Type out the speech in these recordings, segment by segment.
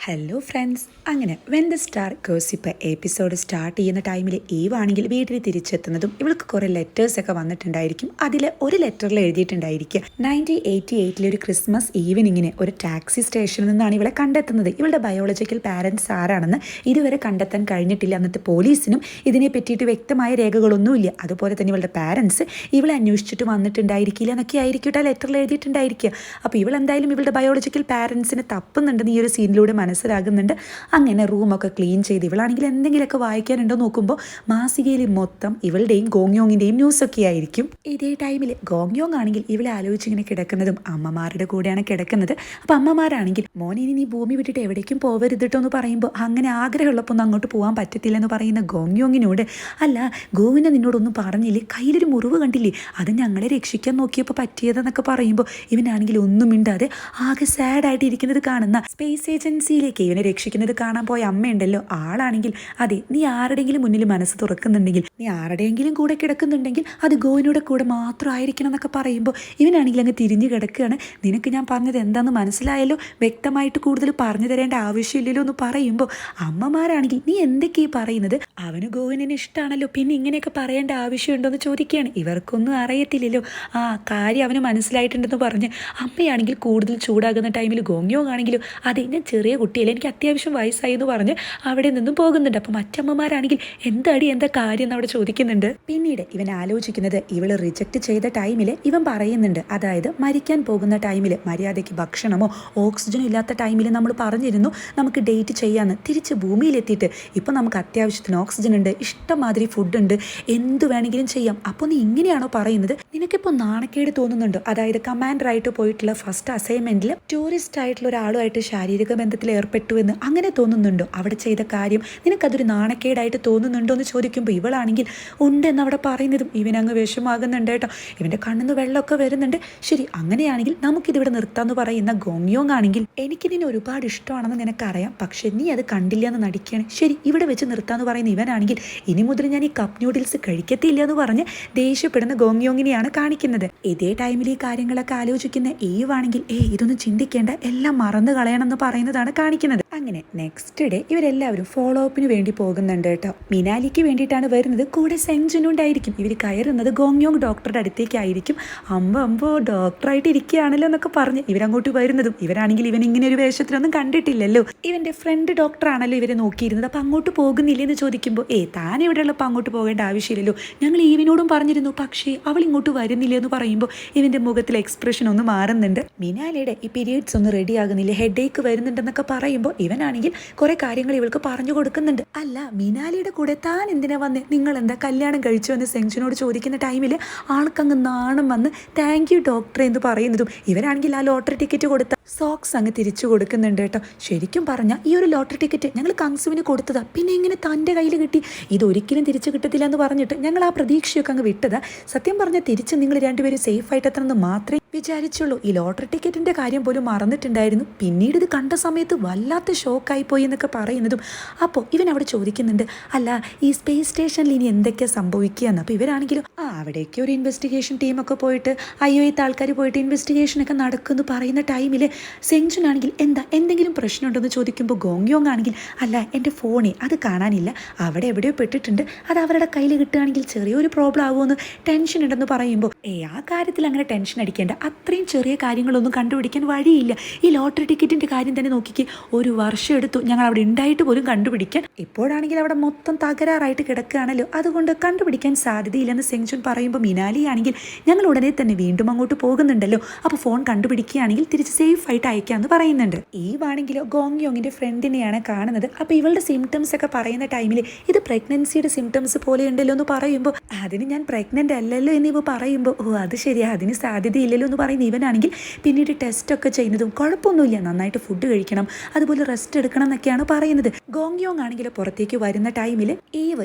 Hello friends, അങ്ങനെ when the star gossip episode start ചെയ്യുന്ന ടൈമിൽ ഈവ് ആണെങ്കിൽ വീട്ടിൽ തിരിച്ചെത്തുന്നതും ഇവൾക്ക് കുറേ ലെറ്റേഴ്സൊക്കെ വന്നിട്ടുണ്ടായിരിക്കും. അതിൽ ഒരു ലെറ്ററിൽ എഴുതിയിട്ടുണ്ടായിരിക്കുക 1988 ഒരു ക്രിസ്മസ് ഈവനിങ്ങിന് ഒരു ടാക്സി സ്റ്റേഷനിൽ നിന്നാണ് ഇവളെ കണ്ടെത്തുന്നത്. ഇവളുടെ ബയോളജിക്കൽ പാരൻസ് ആരാണെന്ന് ഇതുവരെ കണ്ടെത്താൻ കഴിഞ്ഞിട്ടില്ല. അന്നത്തെ പോലീസിനും ഇതിനെ പറ്റിയിട്ട് വ്യക്തമായ രേഖകളൊന്നുമില്ല. അതുപോലെ തന്നെ ഇവളുടെ പാരൻസ് ഇവളെ അന്വേഷിച്ചിട്ട് വന്നിട്ടുണ്ടായിരിക്കില്ല എന്നൊക്കെ ആയിരിക്കും ആ ലെറ്ററിൽ എഴുതിയിട്ടുണ്ടായിരിക്കുക. അപ്പോൾ ഇവൾ എന്തായാലും ഇവളുടെ ബയോളജിക്കൽ പാരൻസിനെ തപ്പുന്നുണ്ടെന്ന് ഈ ഒരു സീനിലൂടെ മനസ്സിലാകുന്നുണ്ട്. അങ്ങനെ റൂമൊക്കെ ക്ലീൻ ചെയ്ത് ഇവളാണെങ്കിൽ എന്തെങ്കിലുമൊക്കെ വായിക്കാനുണ്ടോ നോക്കുമ്പോൾ മാസികയിൽ മൊത്തം ഇവളുടെയും ഗോങ്യോങ്ങിൻ്റെയും ന്യൂസൊക്കെ ആയിരിക്കും. ഇതേ ടൈമിൽ ഗോങ്യോങ് ആണെങ്കിൽ ഇവളെ ആലോചിച്ചിങ്ങനെ കിടക്കുന്നതും അമ്മമാരുടെ കൂടെയാണ് കിടക്കുന്നത്. അപ്പം അമ്മമാരാണെങ്കിൽ മോനെ ഇനി നീ ഭൂമി വിട്ടിട്ട് എവിടേക്കും പോവരുതിട്ടോ എന്ന് പറയുമ്പോൾ അങ്ങനെ ആഗ്രഹമുള്ളപ്പോൾ ഒന്നും അങ്ങോട്ട് പോകാൻ പറ്റത്തില്ലെന്ന് പറയുന്ന ഗോങ്യോങ്ങിനോട്, അല്ല ഗോവിനെ നിന്നോടൊന്നും പറഞ്ഞില്ലേ, കയ്യിലൊരു മുറിവ് കണ്ടില്ലേ, അത് ഞങ്ങളെ രക്ഷിക്കാൻ നോക്കിയപ്പോൾ പറ്റിയതെന്നൊക്കെ പറയുമ്പോൾ ഇവനാണെങ്കിൽ ഒന്നും മിണ്ടാതെ ആകെ സാഡായിട്ട് ഇരിക്കുന്നത് കാണുന്ന സ്പേസ് ഏജൻസിയിലേക്ക് ഇവനെ രക്ഷിക്കുന്നത് കാണാൻ പോയ അമ്മയുണ്ടല്ലോ, ആളാണെങ്കിൽ അതെ നീ ആരുടെയെങ്കിലും മുന്നിൽ മനസ്സ് തുറക്കുന്നുണ്ടെങ്കിൽ, നീ ആരുടെയെങ്കിലും കൂടെ കിടക്കുന്നുണ്ടെങ്കിൽ അത് ഗോവിനോടെ കൂടെ മാത്രമായിരിക്കണം എന്നൊക്കെ പറയുമ്പോൾ ഇവനാണെങ്കിൽ അങ്ങ് തിരിഞ്ഞു കിടക്കുകയാണ്. നിനക്ക് ഞാൻ പറഞ്ഞത് എന്താണെന്ന് മനസ്സിലായല്ലോ, വ്യക്തമായിട്ട് കൂടുതൽ പറഞ്ഞു തരേണ്ട ആവശ്യമില്ലല്ലോ എന്ന് പറയുമ്പോൾ അമ്മമാരാണെങ്കിൽ നീ എന്തൊക്കെയാണ് പറയുന്നത്, അവന് ഗോവിനെ ഇഷ്ടമാണല്ലോ, പിന്നെ ഇങ്ങനെയൊക്കെ പറയേണ്ട ആവശ്യമുണ്ടോ എന്ന് ചോദിക്കുകയാണ്. ഇവർക്കൊന്നും അറിയത്തില്ലല്ലോ, ആ കാര്യം അവന് മനസ്സിലായിട്ടുണ്ടെന്ന് പറഞ്ഞ് അമ്മയാണെങ്കിൽ കൂടുതൽ ചൂടാകുന്ന ടൈമിൽ ഗോങ്യോങ് ആണെങ്കിലും അതെ ഞാൻ ചെറിയ കുട്ടിയല്ലേ, എനിക്ക് അത്യാവശ്യം വയസ്സായി എന്ന് പറഞ്ഞ് അവിടെ നിന്നും പോകുന്നുണ്ട്. അപ്പോൾ മറ്റമ്മമാരാണെങ്കിൽ എന്താ കാര്യം എന്ന് അവിടെ ചോദിക്കുന്നുണ്ട്. പിന്നീട് ഇവൻ ആലോചിക്കുന്നത് ഇവള് റിജക്റ്റ് ചെയ്ത ടൈമിൽ ഇവൻ പറയുന്നുണ്ട്, അതായത് മരിക്കാൻ പോകുന്ന ടൈമിൽ മര്യാദയ്ക്ക് ഭക്ഷണമോ ഓക്സിജനോ ഇല്ലാത്ത ടൈമിൽ നമ്മൾ പറഞ്ഞിരുന്നു നമുക്ക് ഡേറ്റ് ചെയ്യാമെന്ന്. തിരിച്ച് ഭൂമിയിലെത്തിയിട്ട് ഇപ്പോൾ നമുക്ക് അത്യാവശ്യത്തിന് ഓക്സിജൻ ഉണ്ട്, ഇഷ്ടംമാതിരി ഫുഡ് ഉണ്ട്, എന്ത് വേണമെങ്കിലും ചെയ്യാം. അപ്പോൾ നീ ഇങ്ങനെയാണോ പറയുന്നത്, നിനക്കിപ്പോൾ നാണക്കേട് തോന്നുന്നുണ്ടോ? അതായത് കമാൻഡറായിട്ട് പോയിട്ടുള്ള ഫസ്റ്റ് അസൈൻമെന്റിൽ ടൂറിസ്റ്റ് ആയിട്ടുള്ള ഒരാളുമായിട്ട് ശാരീരിക ബന്ധത്തിൽ ഏർപ്പെട്ടു എന്ന് അങ്ങനെ തോന്നുന്നുണ്ടോ? അവിടെ ചെയ്ത കാര്യം നിനക്കതൊരു നാണക്കേടായിട്ട് തോന്നുന്നുണ്ടോ എന്ന് ചോദിക്കുമ്പോൾ ഇവളാണെങ്കിൽ ഉണ്ടെന്ന് അവിടെ പറയുന്നതും ഇവനങ്ങ് വിഷമാകുന്നുണ്ട് കേട്ടോ. ഇവൻ്റെ കണ്ണിന്ന് വെള്ളമൊക്കെ വരുന്നുണ്ട്. ശരി അങ്ങനെയാണെങ്കിൽ നമുക്കിതിവിടെ നിർത്താമെന്ന് പറയുന്ന ഗോങ്യോങ് ആണെങ്കിൽ എനിക്ക് നിന്നെ ഒരുപാട് ഇഷ്ടമാണെന്ന് നിനക്കറിയാം, പക്ഷെ നീ അത് കണ്ടില്ല എന്ന് നടിക്കുകയാണ്. ശരി ഇവിടെ വെച്ച് നിർത്താമെന്ന് പറയുന്ന ഇവനാണെങ്കിൽ ഇനി മുതൽ ഞാൻ ഈ കപ്പ് ന്യൂഡിൽസ് കഴിക്കത്തില്ല എന്ന് പറഞ്ഞ് ദേഷ്യപ്പെടുന്ന ഗോങ്യോങ്ങിനെയാണ് കാണിക്കുന്നത്. ഇതേ ടൈമിൽ ഈ കാര്യങ്ങളൊക്കെ ആലോചിക്കുന്ന ഈവാണെങ്കിൽ ഇതൊന്നും ചിന്തിക്കേണ്ട, എല്ലാം മറന്നു കളയണമെന്ന് പറയുന്നതാണ് കാണിക്കുന്നത്. അങ്ങനെ നെക്സ്റ്റ് ഡേ ഇവരെല്ലാവരും ഫോളോ അപ്പിന് വേണ്ടി പോകുന്നുണ്ട് കേട്ടോ. മിനാലിക്ക് വേണ്ടിയിട്ടാണ് വരുന്നത്, കൂടെ സെങ്ജുനുണ്ടായിരിക്കും. ഇവർ കയറുന്നത് ഗോങ്യോങ് ഡോക്ടറുടെ അടുത്തേക്കായിരിക്കും. അമ്പോ ഡോക്ടറായിട്ട് ഇരിക്കുകയാണല്ലോ എന്നൊക്കെ പറഞ്ഞ് ഇവരങ്ങോട്ട് വരുന്നതും ഇവരാണെങ്കിൽ ഇവൻ ഇങ്ങനെ ഒരു വേഷത്തിലൊന്നും കണ്ടിട്ടില്ലല്ലോ, ഇവന്റെ ഫ്രണ്ട് ഡോക്ടറാണല്ലോ ഇവരെ നോക്കിയിരുന്നത്. അപ്പം അങ്ങോട്ട് പോകുന്നില്ലെന്ന് ചോദിക്കുമ്പോൾ താൻ ഇവിടെ ഉള്ളപ്പോൾ അങ്ങോട്ട് പോകേണ്ട ആവശ്യമില്ലല്ലോ, ഞങ്ങൾ ഈവിനോടും പറഞ്ഞിരുന്നു, പക്ഷേ അവൾ ഇങ്ങോട്ട് വരുന്നില്ല എന്ന് പറയുമ്പോൾ ഇവന്റെ മുഖത്തിലെ എക്സ്പ്രഷൻ ഒന്ന് മാറുന്നുണ്ട്. മിനാലിയുടെ ഈ പീരിയഡ്സ് ഒന്ന് റെഡി ആകുന്നില്ല, ഹെഡേക്ക് വരുന്നുണ്ടെന്നൊക്കെ പറയുമ്പോൾ ഇവനാണെങ്കിൽ കുറെ കാര്യങ്ങൾ ഇവൾക്ക് പറഞ്ഞു കൊടുക്കുന്നുണ്ട്. അല്ല മിനാലിയുടെ കൂടെ താൻ എന്തിനാ വന്ന്, നിങ്ങൾ എന്താ കല്യാണം കഴിച്ചോ എന്ന് സെങ്ജുനോട് ചോദിക്കുന്ന ടൈമിൽ ആൾക്കങ്ങ് നാണം വന്ന് താങ്ക് യു ഡോക്ടറെ എന്ന് പറയുന്നതും ഇവരാണെങ്കിൽ ആ ലോട്ടറി ടിക്കറ്റ് കൊടുത്ത സോക്സ് അങ്ങ് തിരിച്ചു കൊടുക്കുന്നുണ്ട് കേട്ടോ. ശരിക്കും പറഞ്ഞാൽ ഈ ഒരു ലോട്ടറി ടിക്കറ്റ് ഞങ്ങൾ കങ്സുവിന് കൊടുത്തതാ, പിന്നെ ഇങ്ങനെ തൻ്റെ കയ്യിൽ കിട്ടി, ഇതൊരിക്കലും തിരിച്ചു കിട്ടത്തില്ല എന്ന് പറഞ്ഞിട്ട് ഞങ്ങൾ ആ പ്രതീക്ഷയൊക്കെ അങ്ങ് വിട്ടതാ. സത്യം പറഞ്ഞാൽ തിരിച്ച് നിങ്ങൾ രണ്ടുപേരും സേഫ് ആയിട്ട് എത്തണമെന്ന് മാത്രമേ വിചാരിച്ചുള്ളൂ. ഈ ലോട്ടറി ടിക്കറ്റിൻ്റെ കാര്യം പോലും മറന്നിട്ടുണ്ടായിരുന്നു. പിന്നീട് ഇത് കണ്ട സമയത്ത് വല്ലാത്ത ഷോക്കായി പോയി എന്നൊക്കെ പറയുന്നതും അപ്പോൾ ഇവൻ അവിടെ ചോദിക്കുന്നുണ്ട്, അല്ല ഈ സ്പേസ് സ്റ്റേഷനിൽ ഇനി എന്തൊക്കെയാണ് സംഭവിക്കുക എന്ന്. അപ്പോൾ ഇവരാണെങ്കിലും അവിടേക്ക് ഒരു ഇൻവെസ്റ്റിഗേഷൻ ടീമൊക്കെ പോയിട്ട് ആൾക്കാർ പോയിട്ട് ഇൻവെസ്റ്റിഗേഷനൊക്കെ നടക്കുമെന്ന് പറയുന്ന ടൈമിൽ സെങ്ജുനാണെങ്കിൽ എന്തെങ്കിലും പ്രശ്നമുണ്ടെന്ന് ചോദിക്കുമ്പോൾ ഗോങ്യോങ് ആണെങ്കിൽ അല്ല എൻ്റെ ഫോണേ അത് കാണാനില്ല, അവിടെ എവിടെയോ പെട്ടിട്ടുണ്ട്, അത് അവരുടെ കയ്യിൽ കിട്ടുകയാണെങ്കിൽ ചെറിയൊരു പ്രോബ്ലം ആവുമെന്ന് ടെൻഷൻ ഉണ്ടെന്ന് പറയുമ്പോൾ ആ കാര്യത്തിൽ അങ്ങനെ ടെൻഷൻ അടിക്കേണ്ട, അത്രയും ചെറിയ കാര്യങ്ങളൊന്നും കണ്ടുപിടിക്കാൻ വഴിയില്ല. ഈ ലോട്ടറി ടിക്കറ്റിൻ്റെ കാര്യം തന്നെ നോക്കിക്ക്, ഒരു വർഷം എടുത്തു ഞങ്ങൾ അവിടെ ഉണ്ടായിട്ട് പോലും കണ്ടുപിടിക്കാൻ. ഇപ്പോഴാണെങ്കിൽ അവിടെ മൊത്തം തകരാറായിട്ട് കിടക്കുകയാണല്ലോ, അതുകൊണ്ട് കണ്ടുപിടിക്കാൻ സാധ്യതയില്ലെന്ന് സെങ്ജുൻ പറയുമ്പോൾ മിനാലി ആണെങ്കിൽ ഞങ്ങൾ ഉടനെ തന്നെ വീണ്ടും അങ്ങോട്ട് പോകുന്നുണ്ടല്ലോ, അപ്പോൾ ഫോൺ കണ്ടുപിടിക്കുകയാണെങ്കിൽ തിരിച്ച് സേഫ് ആയിട്ട് അയക്കാമെന്ന് പറയുന്നുണ്ട്. ഈ വാണെങ്കിലോ ഗോങ്യോങ്ങിൻ്റെ ഫ്രണ്ടിനെയാണ് കാണുന്നത്. അപ്പോൾ ഇവളുടെ സിംറ്റംസ് ഒക്കെ പറയുന്ന ടൈമിൽ ഇത് പ്രഗ്നൻസിയുടെ സിംറ്റംസ് പോലെ ഉണ്ടല്ലോ എന്ന് പറയുമ്പോൾ അതിന് ഞാൻ പ്രഗ്നൻ്റ് അല്ലല്ലോ എന്നിവ പറയുമ്പോൾ അത് ശരിയാ, അതിന് സാധ്യതയില്ലല്ലോ എന്ന് പറയുന്ന ഇവനാണെങ്കിൽ പിന്നീട് ടെസ്റ്റൊക്കെ ചെയ്യുന്നതും കുഴപ്പമൊന്നുമില്ല, നന്നായിട്ട് ഫുഡ് കഴിക്കണം, അതുപോലെ റെസ്റ്റ് എടുക്കണം എന്നൊക്കെയാണ് പറയുന്നത്. ഗോങ്യോങ് ആണെങ്കിൽ പുറത്തേക്ക് വരുന്ന ടൈമിൽ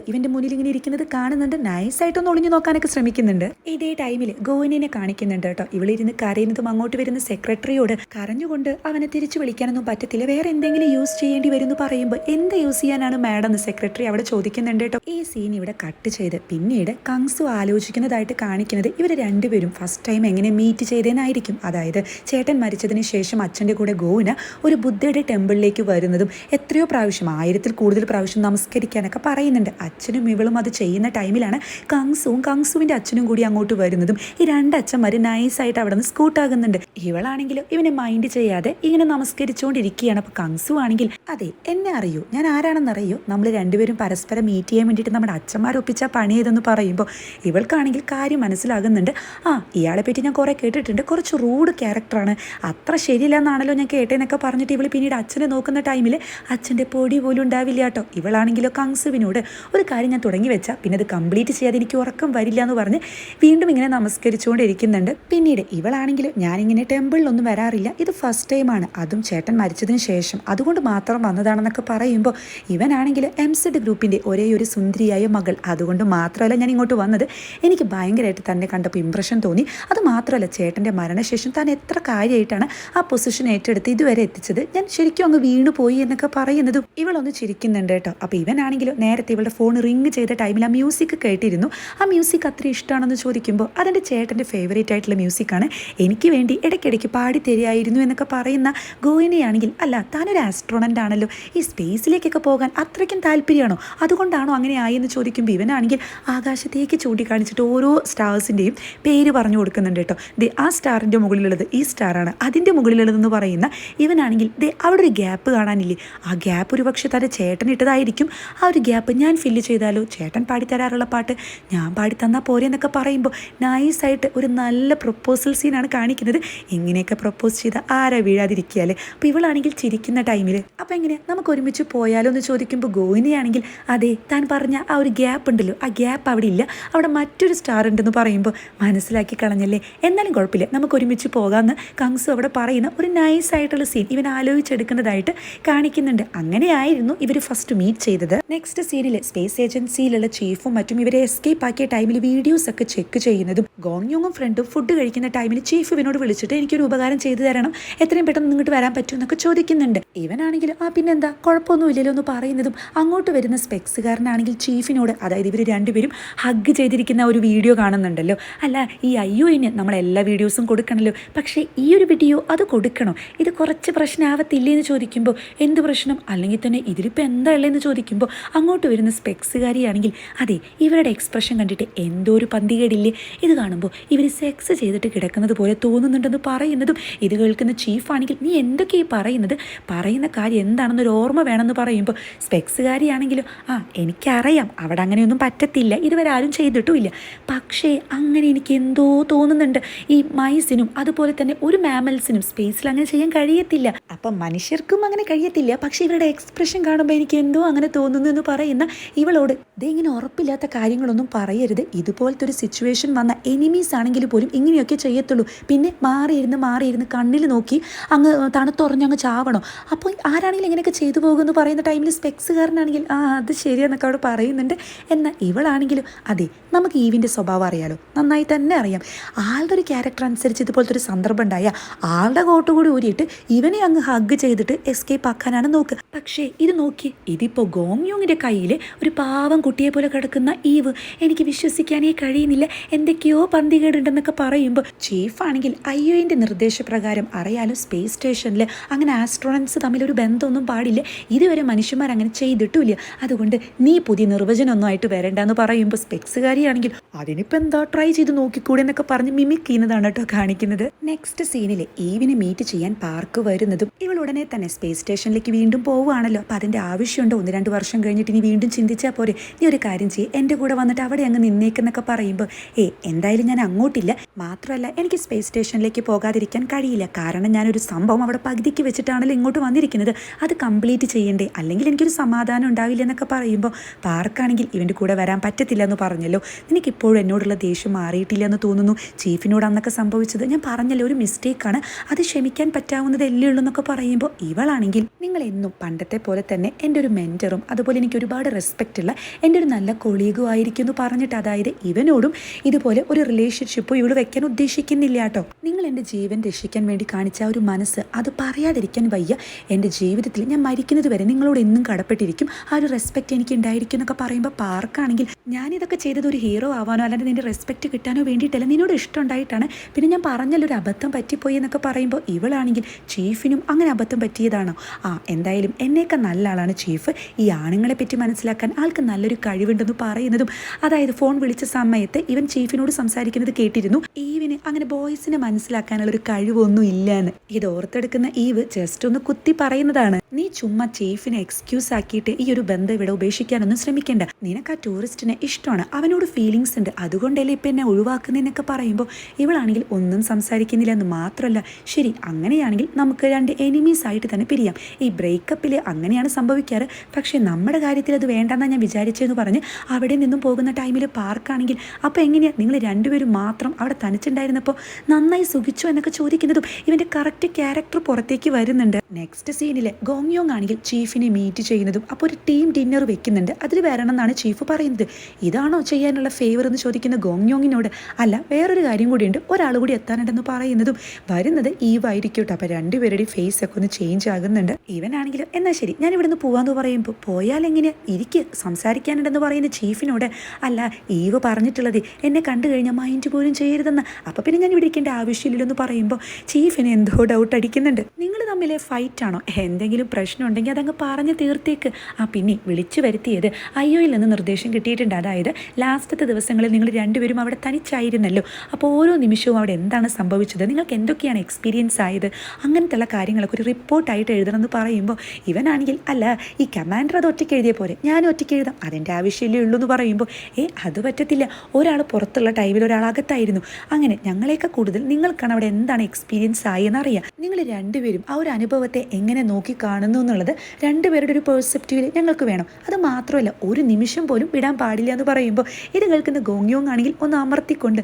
ഇവന്റെ മുന്നിൽ ഇങ്ങനെ ഇരിക്കുന്നത് കാണുന്നുണ്ട്, നൈസായിട്ടൊന്ന് ഒളിഞ്ഞു നോക്കാനൊക്കെ ശ്രമിക്കുന്നുണ്ട്. ഇതേ ടൈമിൽ ഗോവിനെ കാണിക്കുന്നുണ്ട് കേട്ടോ. ഇവളിരുന്ന് കരയുന്നതും അങ്ങോട്ട് വരുന്ന സെക്രട്ടറിയോട് കരഞ്ഞുകൊണ്ട് അവനെ തിരിച്ചു വിളിക്കാനൊന്നും പറ്റത്തില്ല, വേറെ എന്തെങ്കിലും യൂസ് ചെയ്യേണ്ടി വരും എന്ന് പറയുമ്പോൾ എന്ത് യൂസ് ചെയ്യാനാണ് മാഡം എന്ന് സെക്രട്ടറി അവിടെ ചോദിക്കുന്നുണ്ട് കേട്ടോ. ഈ സീൻ ഇവിടെ കട്ട് ചെയ്ത് പിന്നീട് കങ്സു ആലോചിക്കുന്നതായിട്ട് കാണിക്കുന്നത് ഇവർ രണ്ടുപേരും ഫസ്റ്റ് ടൈം എങ്ങനെ മീറ്റ് ചെയ്തേനായിരിക്കും. അതായത് ചേട്ടൻ മരിച്ചതിന് ശേഷം അച്ഛൻ്റെ കൂടെ ഗോവിന് ഒരു ബുദ്ധയുടെ ടെമ്പിളിലേക്ക് വരുന്നതും എത്രയോ പ്രാവശ്യം 1000-ൽ കൂടുതൽ പ്രാവശ്യം നമസ്കരിക്കാനൊക്കെ പറയുന്നുണ്ട്. അച്ഛനും ഇവളും അത് ചെയ്യുന്ന ടൈമിലാണ് കങ്സുവിൻ്റെ അച്ഛനും കൂടി അങ്ങോട്ട് വരുന്നതും ഈ രണ്ടച്ഛന്മാർ നൈസായിട്ട് അവിടെ നിന്ന് സ്കൂട്ടാകുന്നുണ്ട്. ഇവളാണെങ്കിലും ഇവനെ മൈൻഡ് ചെയ്യാതെ ഇങ്ങനെ നമസ്കരിച്ചുകൊണ്ടിരിക്കുകയാണ്. അപ്പോൾ കങ്സു ആണെങ്കിൽ അതെ എന്നെ അറിയൂ, ഞാൻ ആരാണെന്നറിയോ, നമ്മൾ രണ്ടുപേരും പരസ്പരം മീറ്റ് ചെയ്യാൻ വേണ്ടിയിട്ട് നമ്മുടെ അച്ഛന്മാരൊപ്പിച്ച പണി ചെയ്തെന്ന് പറയുമ്പോൾ ഇവൾക്കാണെങ്കിൽ കാര്യം മനസ്സിലാകുന്നുണ്ട്. ഇയാളെ പറ്റി ഞാൻ കുറേ കേട്ടിട്ടുണ്ട്, കുറച്ച് റൂഡ് ക്യാരക്ടറാണ്, അത്ര ശരിയില്ല എന്നാണല്ലോ ഞാൻ കേട്ടേന്നൊക്കെ പറഞ്ഞിട്ട് ഇവൾ പിന്നീട് അച്ഛനെ നോക്കുന്ന ടൈമിൽ അച്ഛൻ്റെ പൊടി പോലും ഉണ്ടാവില്ല കേട്ടോ. ഇവളാണെങ്കിലോ കങ്സുവിനോട് ഒരു കാര്യം ഞാൻ തുടങ്ങി വെച്ചാൽ പിന്നെ അത് കംപ്ലീറ്റ് ചെയ്യാതെ എനിക്ക് ഉറക്കം വരില്ല എന്ന് പറഞ്ഞ് വീണ്ടും ഇങ്ങനെ നമസ്കരിച്ചുകൊണ്ടിരിക്കുന്നുണ്ട്. പിന്നീട് ഇവളാണെങ്കിലും ഞാനിങ്ങനെ ടെമ്പിളിലൊന്നും വരാറില്ല, ഇത് ഫസ്റ്റ് ടൈമാണ്, അതും ചേട്ടൻ മരിച്ചതിന് ശേഷം, അതുകൊണ്ട് മാത്രം വന്നതാണെന്നൊക്കെ പറയുമ്പോൾ ഇവനാണെങ്കിൽ എംസെഡ് ഗ്രൂപ്പിൻ്റെ ഒരേ ഒരു സുന്ദരിയായ മകൾ, അതുകൊണ്ട് മാത്രമല്ല ഞാൻ ഇങ്ങോട്ട് വന്നത്, എനിക്ക് ഭയങ്കരമായിട്ട് തന്നെ കണ്ടപ്പോൾ ഇമ്പ്രഷൻ തോന്നി. അത് മാത്രമല്ല ചേട്ടൻ്റെ മരണശേഷം താൻ എത്ര കാര്യമായിട്ടാണ് ആ പൊസിഷൻ ഏറ്റെടുത്ത് ഇതുവരെ എത്തിച്ചത്, ഞാൻ ശരിക്കും അങ്ങ് വീണു പോയി എന്നൊക്കെ പറയുന്നതും ഇവളൊന്ന് ചിരിക്കുന്നുണ്ട് കേട്ടോ. അപ്പോൾ ഇവനാണെങ്കിലും നേരത്തെ ഇവളുടെ ഫോൺ റിങ് ചെയ്ത ടൈമിൽ ആ മ്യൂസിക് കേട്ടിരുന്നു. ആ മ്യൂസിക് അത്ര ഇഷ്ടമാണെന്ന് ചോദിക്കുമ്പോൾ അതെൻ്റെ ചേട്ടൻ്റെ ഫേവറേറ്റ് ആയിട്ടുള്ള മ്യൂസിക്കാണ്, എനിക്ക് വേണ്ടി ഇടയ്ക്കിടയ്ക്ക് പാടി തരികയായിരുന്നു എന്നൊക്കെ പറയുന്ന ഗോവിനെയാണെങ്കിൽ അല്ല താനൊരു ആസ്ട്രോണൻ്റ് ആണല്ലോ, ഈ സ്പേസിലേക്കൊക്കെ പോകാൻ അത്രയ്ക്കും താല്പര്യമാണോ, അതുകൊണ്ടാണോ അങ്ങനെ ആയെന്ന് ചോദിക്കുമ്പോൾ ഇവനാണെങ്കിൽ ആകാശത്തേക്ക് ചൂണ്ടിക്കാണിച്ചിട്ട് ഓരോ സ്റ്റാർസിൻ്റെയും പേര് പറഞ്ഞു കൊടുക്കുന്നുണ്ട് കേട്ടോ. ആ സ്റ്റാറിൻ്റെ മുകളിലുള്ളത് ഈ സ്റ്റാറാണ്, അതിൻ്റെ മുകളിലുള്ളതെന്ന് പറയുന്ന ഇവനാണെങ്കിൽ അവിടെ ഒരു ഗ്യാപ്പ് കാണാനില്ലേ, ആ ഗ്യാപ്പ് ഒരു പക്ഷേ തൻ്റെ ചേട്ടൻ ഇട്ടതായിരിക്കും, ആ ഒരു ഗ്യാപ്പ് ഞാൻ ഫില്ല് ചെയ്താലോ, ചേട്ടൻ പാടിത്തരാറുള്ള പാട്ട് ഞാൻ പാടിത്തന്നാൽ പോരെ എന്നൊക്കെ പറയുമ്പോൾ നൈസായിട്ട് ഒരു നല്ല പ്രൊപ്പോസൽ സീനാണ് കാണിക്കുന്നത്. ഇങ്ങനെയൊക്കെ പ്രൊപ്പോസ് ചെയ്താൽ ആരാ വീഴാതിരിക്കുകയല്ലേ. അപ്പോൾ ഇവളാണെങ്കിൽ ചിരിക്കുന്ന ടൈമിൽ അപ്പോൾ എങ്ങനെ നമുക്ക് ഒരുമിച്ച് പോയാലോ എന്ന് ചോദിക്കുമ്പോൾ ഗോവിനെയാണെങ്കിൽ അതെ താൻ പറഞ്ഞ ആ ഒരു ഗ്യാപ്പ് ഉണ്ടല്ലോ, ആ ഗ്യാപ്പ് അവിടെ ഇല്ല, അവിടെ മറ്റൊരു സ്റ്റാർ ഉണ്ടെന്ന് പറയുമ്പോൾ മനസ്സിലാക്കി കളഞ്ഞല്ലേ, എന്നാലും കുഴപ്പമില്ല നമുക്ക് ഒരുമിച്ച് പോകാമെന്ന് കങ്സു അവിടെ പറയുന്ന ഒരു നൈസായിട്ടുള്ള സീൻ ഇവൻ ആലോചിച്ചെടുക്കുന്നതായിട്ട് കാണിക്കുന്നുണ്ട്. അങ്ങനെയായിരുന്നു ഇവർ ഫസ്റ്റ് മീറ്റ് ചെയ്തത്. നെക്സ്റ്റ് സീനിൽ സ്പേസ് ഏജൻസിയിലുള്ള ചീഫും മറ്റും ഇവരെ എസ്കേപ്പ് ആക്കിയ ടൈമിൽ വീഡിയോസ് ഒക്കെ ചെക്ക് ചെയ്യുന്നതും ഗോങ്യോങ്ങും ഫ്രണ്ടും ഫുഡ് കഴിക്കുന്ന ടൈമിൽ ചീഫ് ഇവനോട് വിളിച്ചിട്ട് എനിക്കൊരു ഉപകാരം ചെയ്തു തരണം, എത്രയും പെട്ടെന്ന് ഇങ്ങോട്ട് വരാൻ പറ്റുമെന്നൊക്കെ ചോദിക്കുന്നുണ്ട്. ഇവനാണെങ്കിൽ പിന്നെന്താ കുഴപ്പമൊന്നുമില്ലല്ലോ എന്ന് പറയുന്നതും അങ്ങോട്ട് വരുന്ന സ്പെക്സുകാരനാണെങ്കിൽ ചീഫിനോട്, അതായത് ഇവർ രണ്ടുപേരും ഹഗ് ചെയ്തിരിക്കുന്ന ഒരു വീഡിയോ കാണുന്നുണ്ടല്ലോ, അല്ല ഈ അയ്യോയിന് നമ്മളെല്ലാ വീഡിയോസും കൊടുക്കണമല്ലോ, പക്ഷേ ഈ ഒരു വീഡിയോ അത് കൊടുക്കണോ, ഇത് കുറച്ച് പ്രശ്നമാവത്തില്ലേ എന്ന് ചോദിക്കുമ്പോൾ എന്ത് പ്രശ്നം, അല്ലെങ്കിൽ തന്നെ ഇതിലിപ്പോൾ എന്താ ഉള്ളതെന്ന് ചോദിക്കുമ്പോൾ അങ്ങോട്ട് വരുന്ന സ്പെക്സുകാരിയാണെങ്കിൽ അതെ ഇവരുടെ എക്സ്പ്രഷൻ കണ്ടിട്ട് എന്തോ ഒരു പന്തികേടില്ലേ, ഇത് കാണുമ്പോൾ ഇവർ സെക്സ് ചെയ്തിട്ട് കിടക്കുന്നത് പോലെ തോന്നുന്നുണ്ടെന്ന് പറയുന്നതും ഇത് കേൾക്കുന്ന ചീഫാണെങ്കിൽ നീ എന്തൊക്കെയാ പറയുന്ന കാര്യം എന്താണെന്നൊരു ഓർമ്മ വേണമെന്ന് പറയുമ്പോൾ സ്പെക്സുകാരിയാണെങ്കിലും എനിക്കറിയാം അവിടെ അങ്ങനെയൊന്നും പറ്റത്തില്ല, ഇതുവരെ ആരും ചെയ്തിട്ടുമില്ല, പക്ഷേ അങ്ങനെ എനിക്ക് എന്തോ തോന്നുന്നുണ്ട്, ഈ മൈസിനും അതുപോലെ തന്നെ ഒരു മാമൽസിനും സ്പേസിൽ അങ്ങനെ ചെയ്യാൻ കഴിയത്തില്ല, അപ്പം മനുഷ്യർക്കും അങ്ങനെ കഴിയത്തില്ല, പക്ഷേ ഇവരുടെ എക്സ്പ്രഷൻ കാണുമ്പോൾ എനിക്ക് എന്തോ അങ്ങനെ തോന്നുന്നു എന്ന് പറയുന്ന ഇവളോട് ഇങ്ങനെ ഉറപ്പില്ലാത്ത കാര്യങ്ങളൊന്നും പറയരുത്, ഇതുപോലത്തെ ഒരു സിറ്റുവേഷൻ വന്ന എനിമീസ് ആണെങ്കിൽ പോലും ഇങ്ങനെയൊക്കെ ചെയ്യത്തുള്ളൂ, പിന്നെ മാറിയിരുന്ന് കണ്ണിൽ നോക്കി അങ്ങ് തണുത്തുറഞ്ഞങ്ങ് ചാവണോ, അപ്പോൾ ആരാണെങ്കിലും ഇങ്ങനെയൊക്കെ ചെയ്തു പോകുമെന്ന് പറയുന്ന ടൈമിൽ സ്പെക്സുകാരനാണെങ്കിൽ അത് ശരിയെന്നൊക്കെ അവിടെ പറയുന്നുണ്ട്. എന്നാൽ ഇവളാണെങ്കിലും അതെ നമുക്ക് ഈവിൻ്റെ സ്വഭാവം അറിയാലോ, നന്നായി തന്നെ അറിയാം, ആളുടെ ഒരു ക്യാരക്ടർ അനുസരിച്ച് ഇതുപോലത്തെ ഒരു സന്ദർഭം ഉണ്ടായ ആളുടെ കോട്ട് കൂടി ഊരിയിട്ട് ഇവനെ അങ്ങ് ഹഗ് ചെയ്തിട്ട് എസ്കേപ്പ് ആക്കാനാണ് നോക്കുക. പക്ഷേ ഇത് നോക്കി, ഇതിപ്പോൾ ഗോങ്യോങ്ങിൻ്റെ കയ്യിൽ ഒരു പാവം കുട്ടിയെ പോലെ കിടക്കുന്ന ഈവ്, എനിക്ക് വിശ്വസിക്കാനേ കഴിയുന്നില്ല, എന്തൊക്കെയോ പന്തികേടുണ്ടെന്നൊക്കെ പറയുമ്പോൾ ചീഫാണെങ്കിൽ അയ്യോയിൻ്റെ നിർദ്ദേശപ്രകാരം അറിയാലോ സ്പേസ് സ്റ്റേഷനിൽ അങ്ങനെ ആസ്ട്രോണറ്റ്സ് തമ്മിലൊരു ബന്ധമൊന്നും പാടില്ല, ഇതുവരെ മനുഷ്യന്മാർ അങ്ങനെ ചെയ്തിട്ടുമില്ല, അതുകൊണ്ട് നീ പുതിയ നിർവചനമൊന്നും ആയിട്ട് വരണ്ടെന്ന് പറയുമ്പോൾ സ്പെക്സുകാരിയാണെങ്കിൽ അതിനിപ്പോൾ എന്താ ട്രൈ ചെയ്ത് നോക്കിക്കൂടെ എന്നൊക്കെ പറഞ്ഞ് മിമിക് ചെയ്യുന്നതാണ് കേട്ടോ കാണിക്കുന്നത്. നെക്സ്റ്റ് സീനിൽ ഈവിനെ മീറ്റ് ചെയ്യാൻ പാർക്ക് വരുന്നതും ഇവൾ ഉടനെ തന്നെ സ്പേസ് സ്റ്റേഷനിലേക്ക് വീണ്ടും പോവുകയാണല്ലോ, അപ്പോൾ അതിൻ്റെ ആവശ്യമുണ്ടോ, 1-2 വർഷം കഴിഞ്ഞിട്ട് ഇനി വീണ്ടും ചിന്തിച്ചാൽ പോരെ, നീ ഒരു കാര്യം ചെയ്യ് എൻ്റെ കൂടെ വന്നിട്ട് അവിടെ അങ്ങ് നിന്നേക്കെന്നൊക്കെ പറയുമ്പോൾ എന്തായാലും ഞാൻ അങ്ങോട്ടില്ല, മാത്രമല്ല എനിക്ക് സ്പേസ് സ്റ്റേഷനിലേക്ക് പോകാതിരിക്കാൻ കഴിയില്ല, കാരണം ഞാനൊരു സംഭവം അവിടെ പകുതിക്ക് വെച്ചിട്ടാണല്ലോ ഇങ്ങോട്ട് വന്നിരിക്കുന്നത്, അത് കംപ്ലീറ്റ് ചെയ്യണ്ടേ, അല്ലെങ്കിൽ എനിക്കൊരു സമാധാനം ഉണ്ടാവില്ല എന്നൊക്കെ പറയുമ്പോൾ പാർക്കാണെങ്കിൽ ഇവൻ്റെ കൂടെ വരാൻ പറ്റത്തില്ല എന്ന് പറഞ്ഞല്ലോ, എനിക്കിപ്പോഴും എന്നോടുള്ള ദേഷ്യം മാറിയിട്ടില്ല എന്ന് തോന്നുന്നു, ചീഫിനോട് അന്നൊക്കെ സംഭവിച്ചത് ഞാൻ പറഞ്ഞല്ലോ ഒരു മിസ്റ്റേക്കാണ്, അത് ക്ഷമിക്കാൻ പറ്റാവുന്നതല്ലേ ഉള്ളൂ എന്നൊക്കെ പറയുമ്പോൾ ഇവളാണെങ്കിൽ നിങ്ങൾ എന്നും പണ്ടത്തെ പോലെ തന്നെ എൻ്റെ ഒരു മെൻറ്ററും അതുപോലെ എനിക്ക് ഒരുപാട് റെസ്പെക്റ്റ് ഉള്ള എൻ്റെ ഒരു നല്ല കൊളീഗും ആയിരിക്കും എന്ന് പറഞ്ഞിട്ട്, അതായത് ഇവനോടും ഇതുപോലെ ഒരു റിലേഷൻഷിപ്പ് ഇവൾ വെക്കാൻ ഉദ്ദേശിക്കുന്നില്ല കേട്ടോ, നിങ്ങൾ എൻ്റെ ജീവൻ രക്ഷിക്കാൻ വേണ്ടി കാണിച്ച ആ ഒരു മനസ്സ് അത് പറയാതിരിക്കാൻ വയ്യ, എൻ്റെ ജീവിതത്തിൽ ഞാൻ മരിക്കുന്നത് വരെ നിങ്ങളോട് എന്നും കടപ്പെട്ടിരിക്കും, ആ ഒരു റെസ്പെക്റ്റ് എനിക്ക് ഉണ്ടായിരിക്കും എന്നൊക്കെ പറയുമ്പോൾ പാർക്കാണെങ്കിൽ ഞാനിതൊക്കെ ചെയ്തത് ഒരു ഹീറോ ആവാനോ അല്ലാതെ നിൻ്റെ റെസ്പെക്റ്റ് കിട്ടാനോ വേണ്ടിയിട്ടല്ല, നിന്നോട് ഇഷ്ടമുണ്ടായിട്ടാണ്, പിന്നെ ഞാൻ പറഞ്ഞല്ലോ ഒരു അബദ്ധം പറ്റിപ്പോയി എന്നൊക്കെ പറയുമ്പോൾ ഇവളാണെങ്കിൽ ചീഫിനും അങ്ങനെ അബദ്ധം പറ്റിയതാണോ? എന്തായാലും എന്നേക്കാൾ നല്ല ആളാണ് ചീഫ്. ഈ ആണുങ്ങളെ പറ്റി മനസ്സിലാക്കാൻ ആൾക്ക് നല്ലൊരു കഴിവുണ്ടെന്ന് പറയുന്നതും, അതായത് ഫോൺ വിളിച്ച സമയത്ത് ഇവൻ ചീഫിനോട് സംസാരിക്കുന്നത് കേട്ടിരുന്നു. ഈവിന് അങ്ങനെ ബോയ്സിനെ മനസ്സിലാക്കാനുള്ള ഒരു കഴിവൊന്നും ഇല്ലാന്ന്. ഇത് ഓർത്തെടുക്കുന്ന ഈവ് ജസ്റ്റ് ഒന്ന് കുത്തി പറയുന്നതാണ്, നീ ചുമ്മാ ചീഫിനെ എക്സ്ക്യൂസ് ആക്കിയിട്ട് ഈ ഒരു ബന്ധം ഇവിടെ ഉപേക്ഷിക്കാനൊന്നും ശ്രമിക്കേണ്ട. നിനക്ക് ആ ടൂറിസ്റ്റിനെ ഇഷ്ടമാണ്, അവനോട് ഫീലിങ്സ് ഉണ്ട്, അതുകൊണ്ടല്ലേ ഇപ്പം എന്നെ ഒഴിവാക്കുന്നതിനൊക്കെ പറയുമ്പോൾ ഇവളാണെങ്കിൽ ഒന്നും സംസാരിക്കുന്നില്ല എന്ന് മാത്രമല്ല, ശരി അങ്ങനെയാണെങ്കിൽ നമുക്ക് രണ്ട് എനിമീസ് ആയിട്ട് തന്നെ പിരിയാം. ഈ ബ്രേക്കപ്പിൽ അങ്ങനെയാണ് സംഭവിക്കാറ്, പക്ഷേ നമ്മുടെ കാര്യത്തിൽ അത് വേണ്ടെന്നാണ് ഞാൻ വിചാരിച്ചതെന്ന് പറഞ്ഞ് അവിടെ നിന്നും പോകുന്ന ടൈമിൽ പാർക്കാണെങ്കിൽ അപ്പോൾ എങ്ങനെയാണ് നിങ്ങൾ രണ്ടുപേരും മാത്രം അവിടെ തനിച്ചുണ്ടായിരുന്നപ്പോൾ നന്നായി സുഖിച്ചു എന്നൊക്കെ ചോദിക്കുന്നതും ഇവൻ്റെ കറക്റ്റ് ക്യാരക്ടർ പുറത്തേക്ക് വരുന്നുണ്ട്. നെക്സ്റ്റ് സീനിൽ ഗോങ്യോങ് ആണെങ്കിൽ ചീഫിനെ മീറ്റ് ചെയ്യുന്നതും അപ്പോൾ ഒരു ടീം ഡിന്നർ വെക്കുന്നുണ്ട്, അതിൽ വരണം എന്നാണ് ചീഫ് പറയുന്നത്. ഇതാണോ ചെയ്യാനുള്ള ഫേവർ എന്ന് ചോദിക്കുന്ന ഗോങ്യോങ്ങിനോട്, അല്ല വേറൊരു കാര്യം കൂടിയുണ്ട്, ഒരാൾ കൂടി എത്താനുണ്ടെന്ന് പറയുന്നതും വരുന്നത് ഈവായിരിക്കട്ടെ. അപ്പോൾ രണ്ടുപേരുടെയും ഫേസ് ഒക്കെ ഒന്ന് ചേഞ്ച് ആകുന്നുണ്ട്. ഇവനാണെങ്കിലും എന്നാൽ ശരി ഞാൻ ഇവിടുന്ന് പോവാന്ന് പറയുമ്പോൾ, പോയാൽ എങ്ങനെ ഇരിക്ക് സംസാരിക്കാനുണ്ടെന്ന് പറയുന്ന ചീഫിനോട്, അല്ല ഈവ് പറഞ്ഞിട്ടുള്ളത് എന്നെ കണ്ടു കഴിഞ്ഞാൽ മൈൻഡ് പോലും ചെയ്യരുതെന്ന്, അപ്പോൾ പിന്നെ ഞാൻ ഇവിടെ ഇരിക്കേണ്ട ആവശ്യമില്ലെന്ന് പറയുമ്പോൾ ചീഫിന് എന്തോ ഡൗട്ട് അടിക്കുന്നുണ്ട്. നിങ്ങൾ തമ്മിൽ ഫൈറ്റ് ആണോ, എന്തെങ്കിലും പ്രശ്നം ഉണ്ടെങ്കിൽ അതങ്ങ് പറഞ്ഞ് തീർത്തേക്ക്. പിന്നെ വിളിച്ചു വരുത്തിയത് അയ്യോയിൽ നിന്ന് നിർദ്ദേശം കിട്ടിയിട്ടുണ്ട്, അതായത് ലാസ്റ്റത്തെ ദിവസങ്ങളിൽ നിങ്ങൾ രണ്ടുപേരും അവിടെ തനിച്ചായിരുന്നല്ലോ, അപ്പോൾ ഓരോ നിമിഷവും അവിടെ എന്താണ് സംഭവിച്ചത്, നിങ്ങൾക്ക് എന്തൊക്കെയാണ് എക്സ്പീരിയൻസ് ആയത്, അങ്ങനത്തെയുള്ള കാര്യങ്ങളൊക്കെ ഒരു റിപ്പോർട്ടായിട്ട് എഴുതണമെന്ന് പറയുമ്പോൾ ഇവനാണെങ്കിൽ, അല്ല ഈ കമാൻഡർ അത് ഒറ്റയ്ക്ക് എഴുതിയ പോലെ ഞാനും ഒറ്റയ്ക്ക് എഴുതാം, അതിൻ്റെ ആവശ്യമല്ലേ ഉള്ളൂ എന്ന് പറയുമ്പോൾ അത് പറ്റത്തില്ല, ഒരാൾ പുറത്തുള്ള ടൈമിൽ ഒരാൾ അകത്തായിരുന്നു, അങ്ങനെ ഞങ്ങളെയൊക്കെ കൂടുതൽ നിങ്ങൾക്കാണ് അവിടെ എന്താണ് എക്സ്പീരിയൻസ് ആയെന്നറിയാം. നിങ്ങൾ രണ്ടുപേരും ആ ഒരു അനുഭവത്തെ എങ്ങനെ നോക്കി കാണുന്നു എന്നുള്ളത് രണ്ടുപേരുടെ ഒരു പെർസെപ്റ്റീവിൽ ഞങ്ങൾക്ക് വേണം, അത് മാത്രമല്ല ഒരു നിമിഷം പോലും വിടാൻ പാടില്ല എന്ന് പറയുമ്പോൾ ഇത് കേൾക്കുന്ന ഗോങ്യോങ് ആണെങ്കിൽ ഒന്ന് അമർത്തിക്കൊണ്ട്,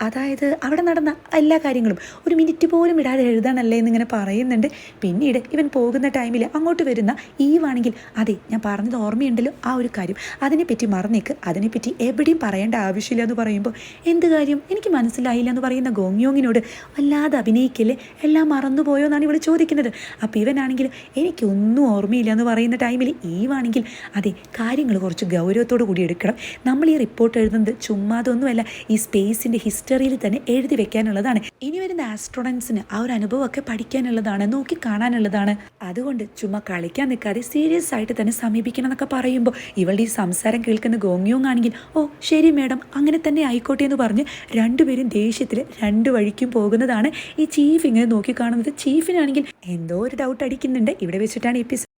അതായത് അവിടെ നടന്ന എല്ലാ കാര്യങ്ങളും ഒരു മിനിറ്റ് പോലും ഇടാതെ എഴുതാനല്ലേ എന്നിങ്ങനെ പറയുന്നുണ്ട്. പിന്നീട് ഇവൻ പോകുന്ന ടൈമിൽ അങ്ങോട്ട് വരുന്ന ഈവാണെങ്കിൽ, അതെ ഞാൻ പറഞ്ഞത് ഓർമ്മയുണ്ടല്ലോ ആ ഒരു കാര്യം, അതിനെപ്പറ്റി മറന്നേക്ക്, അതിനെപ്പറ്റി എവിടെയും പറയേണ്ട ആവശ്യമില്ല എന്ന് പറയുമ്പോൾ, എന്ത് കാര്യം എനിക്ക് മനസ്സിലായില്ല എന്ന് പറയുന്ന ഗോങ്യോങ്ങിനോട്, വല്ലാതെ അഭിനയിക്കല്ലേ എല്ലാം മറന്നുപോയോ എന്നാണ് ഇവൾ ചോദിക്കുന്നത്. അപ്പോൾ ഇവനാണെങ്കിൽ എനിക്കൊന്നും ഓർമ്മയില്ല എന്ന് പറയുന്ന ടൈമിൽ ഈവാണെങ്കിൽ, അതെ കാര്യങ്ങൾ കുറച്ച് ഗൗരവത്തോടു കൂടി എടുക്കണം, നമ്മൾ ഈ റിപ്പോർട്ട് എഴുതുന്നത് ചുമ്മാതൊന്നുമല്ല, ഈ സ്പേസിൻ്റെ ഹിസ്റ്ററിയിൽ തന്നെ എഴുതി വെക്കാനുള്ളതാണ്, ഇനി വരുന്ന ആസ്ട്രോണൻസിന് ആ ഒരു അനുഭവമൊക്കെ പഠിക്കാനുള്ളതാണ്, നോക്കി കാണാനുള്ളതാണ്, അതുകൊണ്ട് ചുമ്മാ കളിക്കാൻ നിൽക്കാതെ സീരിയസ് ആയിട്ട് തന്നെ സമീപിക്കണം എന്നൊക്കെ പറയുമ്പോൾ ഇവളുടെ ഈ സംസാരം കേൾക്കുന്ന ഗോങ്യോങ് ആണെങ്കിൽ, ശരി മേഡം അങ്ങനെ തന്നെ ആയിക്കോട്ടെ എന്ന് പറഞ്ഞ് രണ്ടുപേരും ദേഷ്യത്തിൽ രണ്ട് വഴിക്കും പോകുന്നതാണ്. ഈ ചീഫ് ഇങ്ങനെ നോക്കി കാണുന്നത്. ചീഫിനാണെങ്കിൽ എന്തോ ഒരു ഡൗട്ട് അടിക്കുന്നുണ്ട്. ഇവിടെ വെച്ചിട്ടാണ് എപ്പിസോഡ്